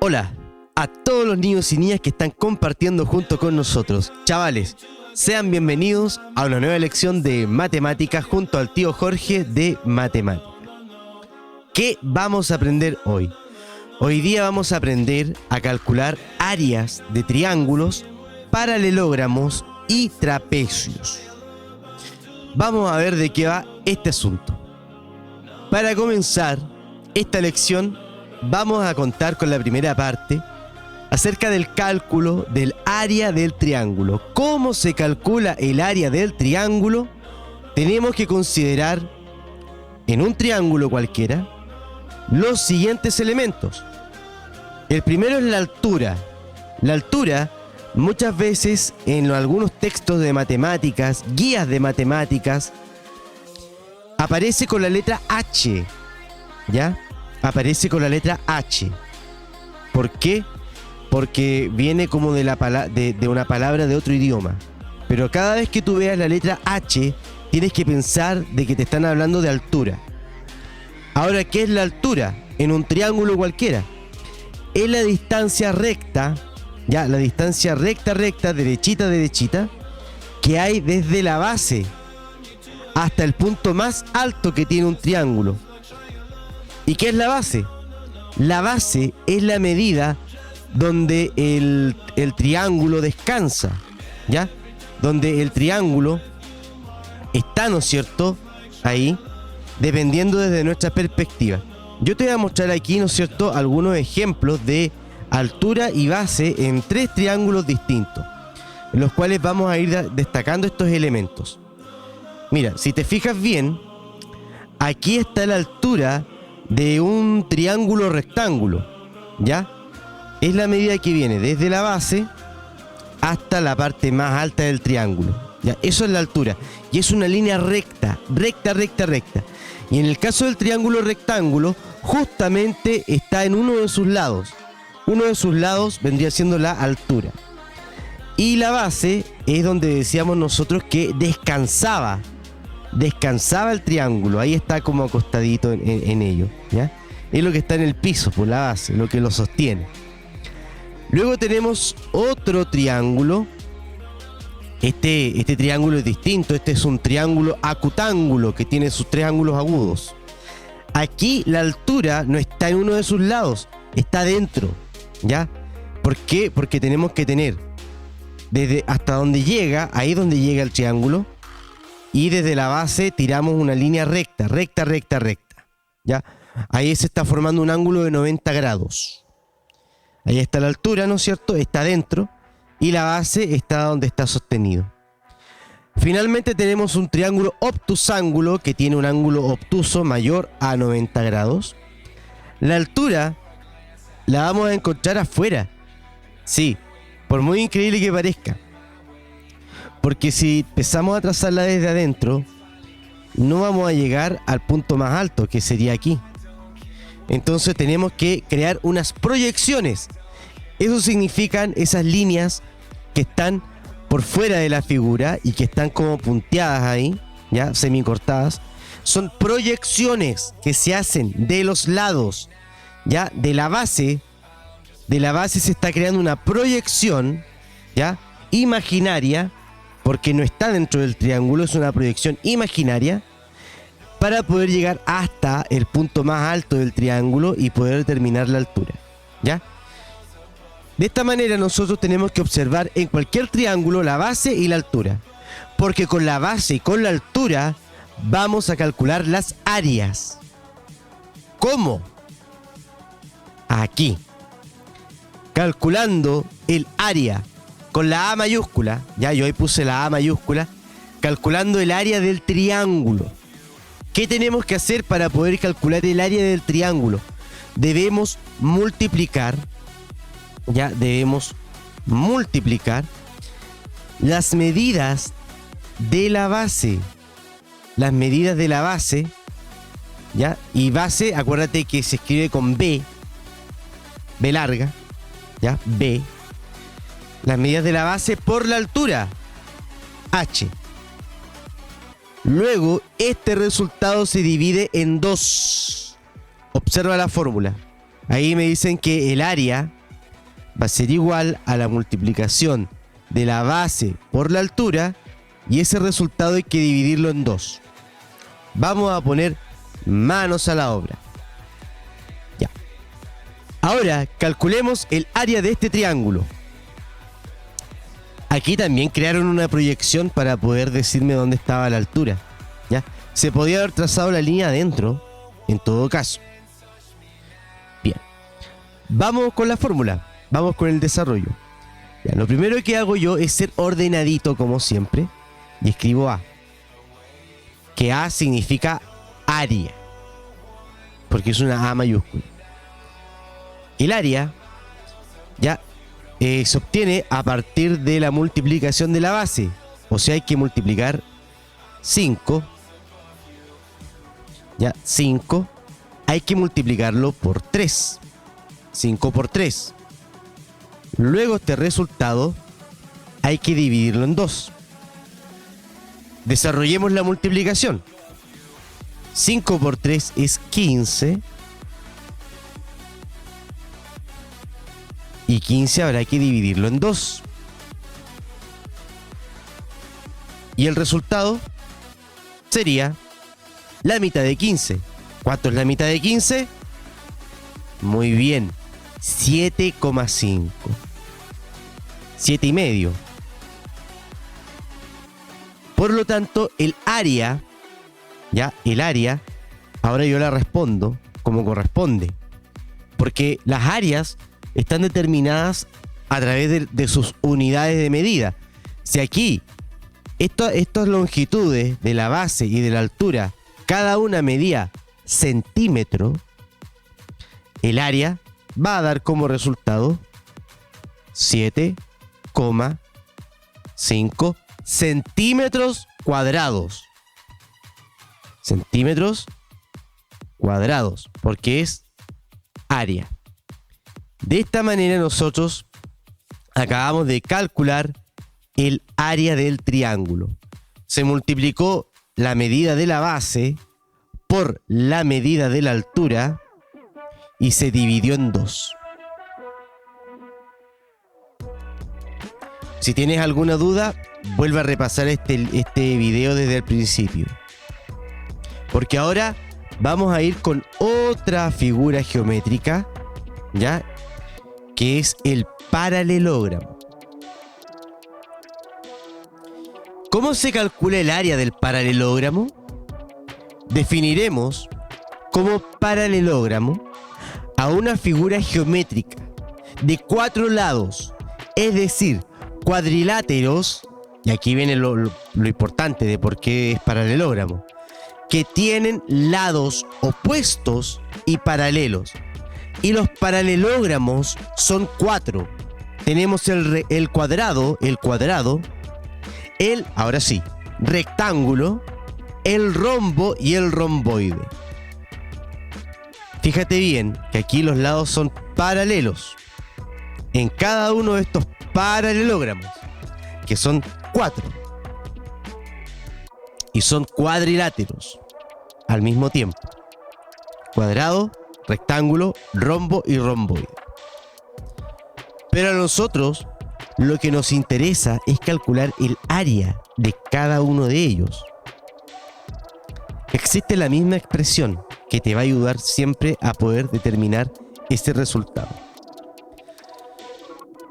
Hola a todos los niños y niñas que están compartiendo junto con nosotros. Chavales, sean bienvenidos a una nueva lección de matemáticas junto al tío Jorge de matemáticas. ¿Qué vamos a aprender hoy? Hoy día vamos a aprender a calcular áreas de triángulos, paralelogramos y trapecios. Vamos a ver de qué va este asunto. Para comenzar esta lección vamos a contar con la primera parte acerca del cálculo del área del triángulo. ¿Cómo se calcula el área del triángulo? Tenemos que considerar en un triángulo cualquiera los siguientes elementos. El primero es la altura. La altura muchas veces en algunos textos de matemáticas, guías de matemáticas, aparece con la letra H, ¿ya? Aparece con la letra H. ¿Por qué? Porque viene como de una palabra de otro idioma. Pero cada vez que tú veas la letra H, tienes que pensar de que te están hablando de altura. Ahora, ¿qué es la altura? En un triángulo cualquiera. Es la distancia recta, ya, la distancia recta, derechita, que hay desde la base hasta el punto más alto que tiene un triángulo. ¿Y qué es la base? La base es la medida donde el triángulo descansa, ¿ya? Donde el triángulo está, ¿no es cierto?, ahí, dependiendo desde nuestra perspectiva. Yo te voy a mostrar aquí, ¿no es cierto?, algunos ejemplos de altura y base en tres triángulos distintos, en los cuales vamos a ir destacando estos elementos. Mira, si te fijas bien, aquí está la altura de un triángulo rectángulo, ¿ya? Es la medida que viene desde la base hasta la parte más alta del triángulo, ¿ya? Eso es la altura. Y es una línea recta. Y en el caso del triángulo rectángulo, justamente está en uno de sus lados. Uno de sus lados vendría siendo la altura. Y la base es donde decíamos nosotros que descansaba el triángulo. Ahí está como acostadito en ello, ¿ya? Es lo que está en el piso, por la base, lo que lo sostiene. Luego tenemos otro triángulo. Este triángulo es distinto. Este es un triángulo acutángulo que tiene sus tres ángulos agudos. Aquí la altura no está en uno de sus lados, está dentro, ¿ya? ¿Por qué? Porque tenemos que tener desde hasta donde llega, ahí donde llega el triángulo, y desde la base tiramos una línea recta, ¿ya? Ahí se está formando un ángulo de 90 grados. Ahí está la altura, ¿no es cierto? Está dentro, y la base está donde está sostenido. Finalmente tenemos un triángulo obtusángulo que tiene un ángulo obtuso mayor a 90 grados. La altura la vamos a encontrar afuera. Sí, por muy increíble que parezca. Porque si empezamos a trazarla desde adentro, no vamos a llegar al punto más alto, que sería aquí. Entonces tenemos que crear unas proyecciones. Eso significan esas líneas que están por fuera de la figura y que están como punteadas ahí, ya semicortadas. Son proyecciones que se hacen de los lados, ya de la base. De la base se está creando una proyección, ya imaginaria, porque no está dentro del triángulo, es una proyección imaginaria, para poder llegar hasta el punto más alto del triángulo y poder determinar la altura, ¿ya? De esta manera nosotros tenemos que observar en cualquier triángulo la base y la altura, porque con la base y con la altura vamos a calcular las áreas. ¿Cómo? Aquí, calculando el área con la A mayúscula, ya yo ahí puse la A mayúscula, calculando el área del triángulo. ¿Qué tenemos que hacer para poder calcular el área del triángulo? Debemos multiplicar las medidas de la base. Las medidas de la base, ¿ya? Y base, acuérdate que se escribe con B larga, ¿ya? B. Las medidas de la base por la altura, H. Luego, este resultado se divide en 2. Observa la fórmula. Ahí me dicen que el área va a ser igual a la multiplicación de la base por la altura, y ese resultado hay que dividirlo en 2. Vamos a poner manos a la obra. Ya. Ahora calculemos el área de este triángulo. Aquí también crearon una proyección para poder decirme dónde estaba la altura. ¿Ya? Se podía haber trazado la línea adentro, en todo caso. Bien. Vamos con la fórmula. Vamos con el desarrollo. Ya, lo primero que hago yo es ser ordenadito como siempre. Y escribo A. Que A significa área. Porque es una A mayúscula. El área ya se obtiene a partir de la multiplicación de la base. O sea, hay que multiplicar 5. Ya, 5. Hay que multiplicarlo por 3. 5 por 3. Luego este resultado hay que dividirlo en 2. Desarrollemos la multiplicación. 5 por 3 es 15. Y 15 habrá que dividirlo en 2. Y el resultado sería la mitad de 15. ¿Cuánto es la mitad de 15? Muy bien. 7,5. 7,5. Por lo tanto, el área, ahora yo la respondo como corresponde. Porque las áreas están determinadas a través de sus unidades de medida. Si aquí, estas longitudes de la base y de la altura, cada una medía centímetro, el área va a dar como resultado 7,5 centímetros cuadrados. Centímetros cuadrados, porque es área. De esta manera nosotros acabamos de calcular el área del triángulo. Se multiplicó la medida de la base por la medida de la altura y se dividió en 2. Si tienes alguna duda, vuelve a repasar este video desde el principio. Porque ahora vamos a ir con otra figura geométrica, ¿ya? Que es el paralelogramo. ¿Cómo se calcula el área del paralelogramo? Definiremos como paralelogramo a una figura geométrica de 4 lados, es decir, cuadriláteros, y aquí viene lo importante de por qué es paralelogramo, que tienen lados opuestos y paralelos. Y los paralelogramos son 4. Tenemos el cuadrado, ahora sí, rectángulo, el rombo y el romboide. Fíjate bien que aquí los lados son paralelos en cada uno de estos paralelogramos, que son 4. Y son cuadriláteros al mismo tiempo. Cuadrado, rectángulo, rombo y romboide. Pero a nosotros lo que nos interesa es calcular el área de cada uno de ellos. Existe la misma expresión que te va a ayudar siempre a poder determinar este resultado.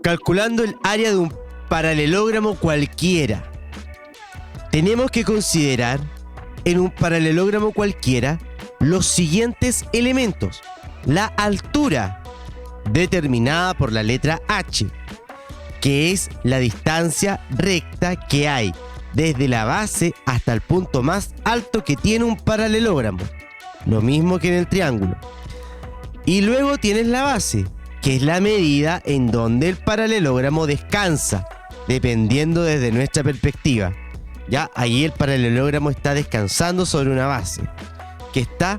Calculando el área de un paralelogramo cualquiera, tenemos que considerar en un paralelogramo cualquiera los siguientes elementos. La altura, determinada por la letra H, que es la distancia recta que hay desde la base hasta el punto más alto que tiene un paralelogramo. Lo mismo que en el triángulo. Y luego tienes la base, que es la medida en donde el paralelogramo descansa, dependiendo desde nuestra perspectiva. Ya ahí el paralelogramo está descansando sobre una base, que está,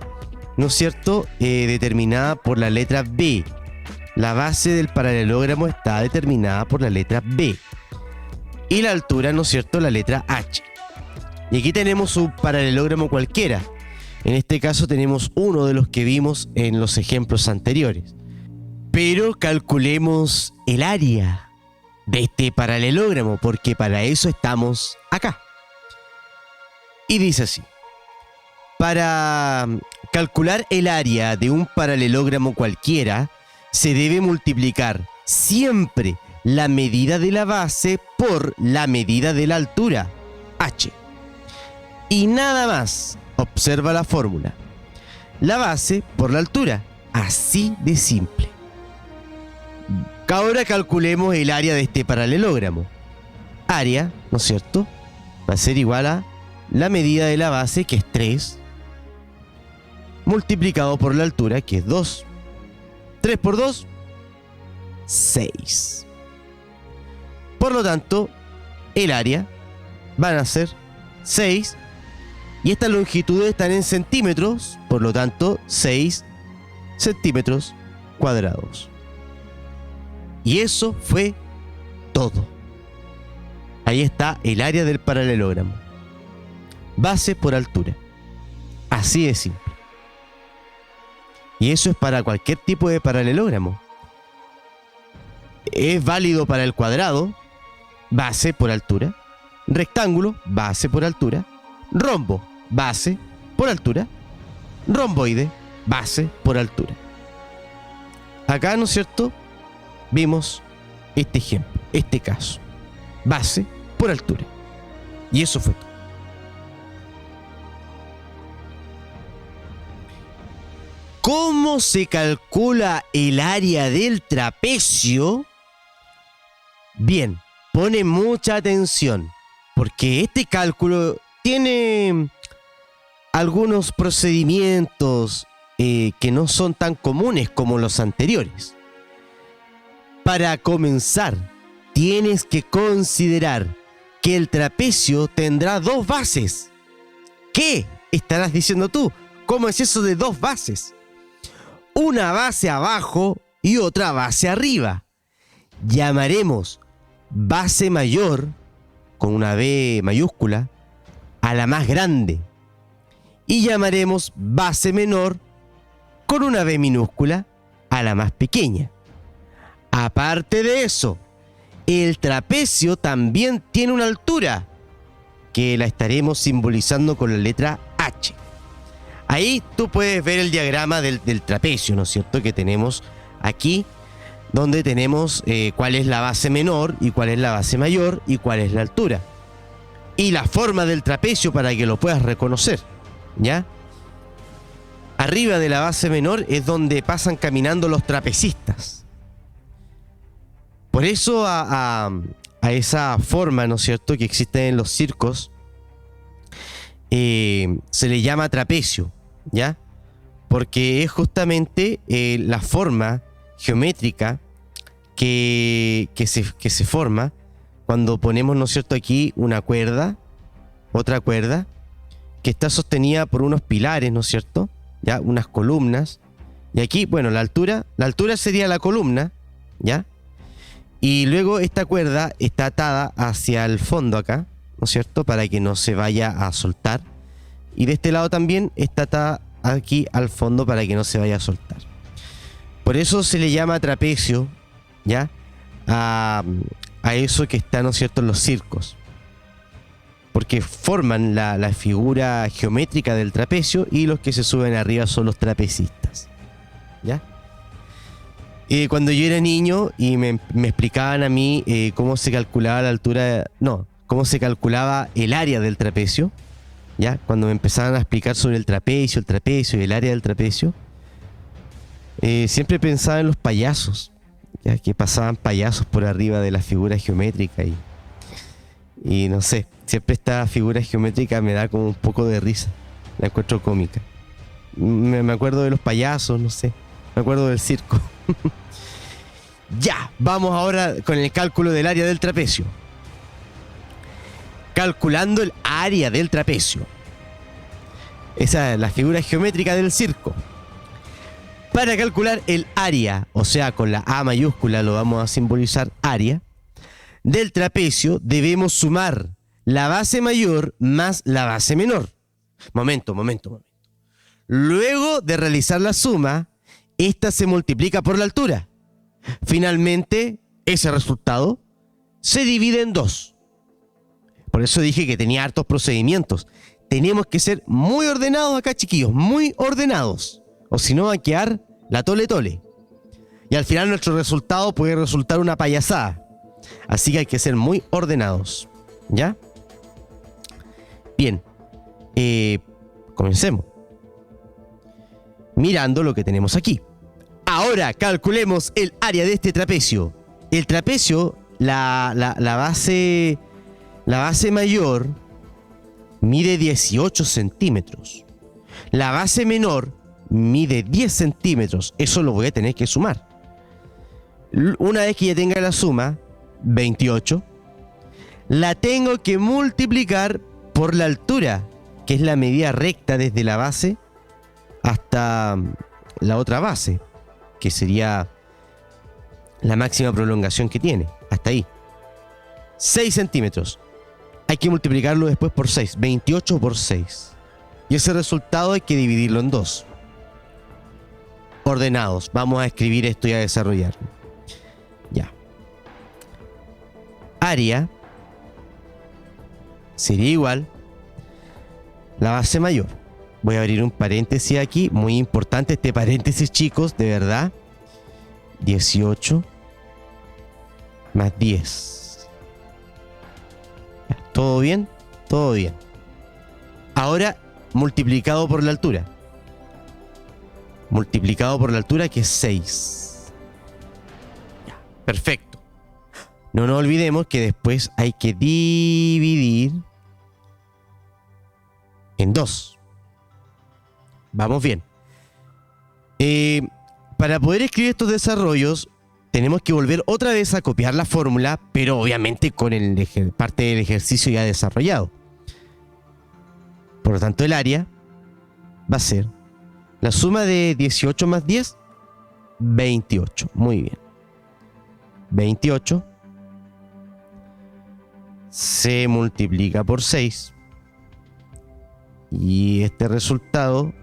¿no es cierto?, determinada por la letra B. La base del paralelogramo está determinada por la letra B. Y la altura, ¿no es cierto?, la letra H. Y aquí tenemos un paralelogramo cualquiera. En este caso tenemos uno de los que vimos en los ejemplos anteriores. Pero calculemos el área de este paralelogramo, porque para eso estamos acá. Y dice así: para calcular el área de un paralelogramo cualquiera, se debe multiplicar siempre la medida de la base por la medida de la altura, h. Y nada más. Observa la fórmula. La base por la altura. Así de simple. Ahora calculemos el área de este paralelogramo. Área, ¿no es cierto?, va a ser igual a la medida de la base, que es 3, multiplicado por la altura, que es 2. 3 por 2, 6. Por lo tanto, el área van a ser 6. Y estas longitudes están en centímetros, por lo tanto, 6 centímetros cuadrados. Y eso fue todo. Ahí está el área del paralelogramo. Base por altura. Así de simple. Y eso es para cualquier tipo de paralelogramo. Es válido para el cuadrado, base por altura. Rectángulo, base por altura. Rombo, base por altura. Romboide, base por altura. Acá, ¿no es cierto?, vimos este ejemplo, este caso. Base por altura. Y eso fue todo. ¿Cómo se calcula el área del trapecio? Bien, pone mucha atención, porque este cálculo tiene algunos procedimientos que no son tan comunes como los anteriores. Para comenzar, tienes que considerar que el trapecio tendrá dos bases. ¿Qué estarás diciendo tú? ¿Cómo es eso de dos bases? Una base abajo y otra base arriba. Llamaremos base mayor, con una B mayúscula, a la más grande. Y llamaremos base menor, con una B minúscula, a la más pequeña. Aparte de eso, el trapecio también tiene una altura, que la estaremos simbolizando con la letra H. Ahí tú puedes ver el diagrama del trapecio, ¿no es cierto?, que tenemos aquí, donde tenemos cuál es la base menor y cuál es la base mayor y cuál es la altura. Y la forma del trapecio para que lo puedas reconocer, ¿ya? Arriba de la base menor es donde pasan caminando los trapecistas. Por eso a esa forma, ¿no es cierto?, que existe en los circos, se le llama trapecio, ¿ya? Porque es justamente la forma geométrica que se forma cuando ponemos, ¿no es cierto?, aquí una cuerda, otra cuerda, que está sostenida por unos pilares, ¿no es cierto?, ya, unas columnas. Y aquí, bueno, la altura sería la columna, ¿ya? Y luego esta cuerda está atada hacia el fondo acá, ¿no es cierto?, para que no se vaya a soltar. Y de este lado también está atada aquí al fondo para que no se vaya a soltar. Por eso se le llama trapecio, ¿ya?, a eso que está, ¿no es cierto?, en los circos. Porque forman la figura geométrica del trapecio, y los que se suben arriba son los trapecistas, ¿ya? Cuando yo era niño y me explicaban a mí cómo se calculaba la altura, cómo se calculaba el área del trapecio, ¿ya? Cuando me empezaban a explicar sobre el trapecio y el área del trapecio, siempre pensaba en los payasos, ¿ya?, que pasaban payasos por arriba de la figura geométrica y no sé, siempre esta figura geométrica me da como un poco de risa, la encuentro cómica. Me acuerdo de los payasos, no sé, me acuerdo del circo. Ya, vamos ahora con el cálculo del área del trapecio. Calculando el área del trapecio. Esa es la figura geométrica del circo. Para calcular el área, o sea, con la A mayúscula lo vamos a simbolizar área, del trapecio debemos sumar la base mayor más la base menor. Momento. Luego de realizar la suma, esta se multiplica por la altura. Finalmente, ese resultado se divide en 2. Por eso dije que tenía hartos procedimientos. Tenemos que ser muy ordenados acá, chiquillos, muy ordenados. O si no, va a quedar la tole tole. Y al final nuestro resultado puede resultar una payasada. Así que hay que ser muy ordenados. ¿Ya? Bien. Comencemos. Mirando lo que tenemos aquí. Ahora calculemos el área de este trapecio. El trapecio, la base mayor mide 18 centímetros. La base menor mide 10 centímetros. Eso lo voy a tener que sumar. Una vez que ya tenga la suma, 28, la tengo que multiplicar por la altura, que es la medida recta desde la base hasta la otra base, que sería la máxima prolongación que tiene, hasta ahí. 6 centímetros. Hay que multiplicarlo después por 6, 28 por 6. Y ese resultado hay que dividirlo en 2. Ordenados. Vamos a escribir esto y a desarrollarlo. Ya. Área sería igual la base mayor. Voy a abrir un paréntesis aquí. Muy importante este paréntesis, chicos, de verdad. 18 más 10. ¿Todo bien? Todo bien. Ahora, multiplicado por la altura. Multiplicado por la altura, que es 6. Ya, perfecto. No nos olvidemos que después hay que dividir en 2. Vamos bien. Para poder escribir estos desarrollos, tenemos que volver otra vez a copiar la fórmula, pero obviamente con parte del ejercicio ya desarrollado. Por lo tanto, el área va a ser la suma de 18 más 10, 28. Muy bien. 28 se multiplica por 6. Y este resultado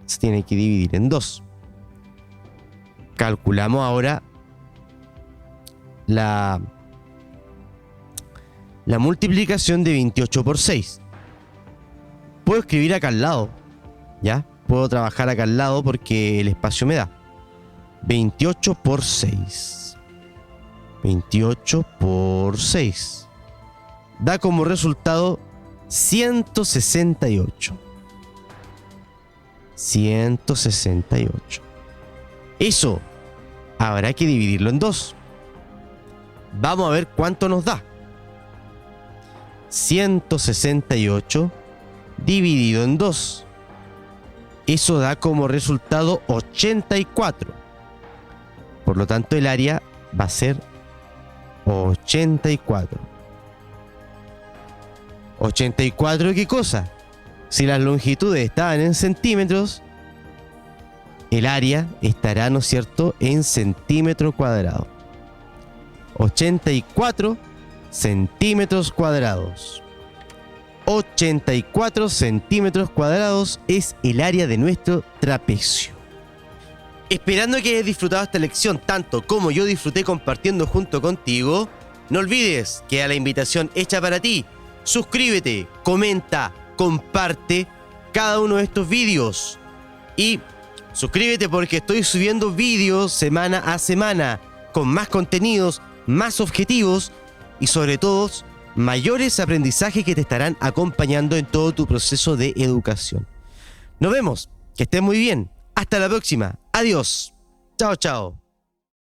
se tiene que dividir en 2. Calculamos ahora la multiplicación de 28 por 6. Puedo escribir acá al lado, ¿ya? Puedo trabajar acá al lado porque el espacio me da. 28 por 6. 28 por 6. Da como resultado 168. 168. Eso habrá que dividirlo en 2. Vamos a ver cuánto nos da. 168 dividido en 2. Eso da como resultado 84. Por lo tanto, el área va a ser 84. ¿84 qué cosa? Si las longitudes estaban en centímetros, el área estará, ¿no es cierto?, en centímetro cuadrado. 84 centímetros cuadrados. 84 centímetros cuadrados es el área de nuestro trapecio. Esperando que hayas disfrutado esta lección tanto como yo disfruté compartiendo junto contigo, no olvides que a la invitación hecha para ti. Suscríbete, comenta, comparte cada uno de estos vídeos. Y suscríbete porque estoy subiendo vídeos semana a semana con más contenidos, más objetivos y sobre todo mayores aprendizajes que te estarán acompañando en todo tu proceso de educación. Nos vemos, que estés muy bien. Hasta la próxima. Adiós. Chao, chao.